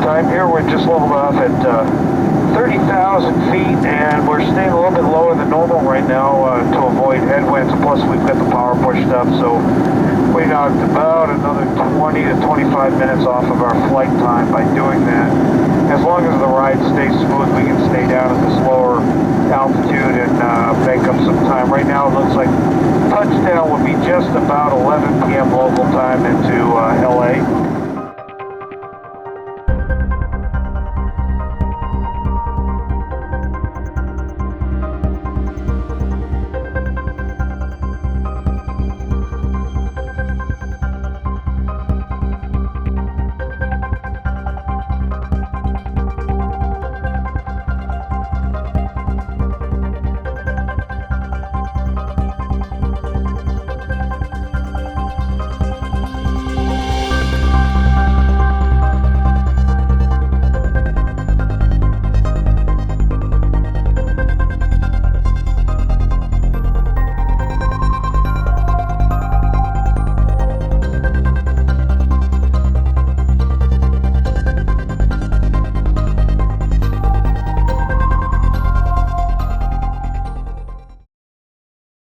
time here. We're just leveled off at 30,000 feet, and we're staying a little bit lower than normal right now to avoid headwinds. Plus, we've got the power pushed up, so we knocked about another 20 to 25 minutes off of our flight time by doing that. As long as the ride stays smooth, we can stay down at this lower altitude and make up some time. Right now, it looks like touchdown will be just about 11 p.m. local time, and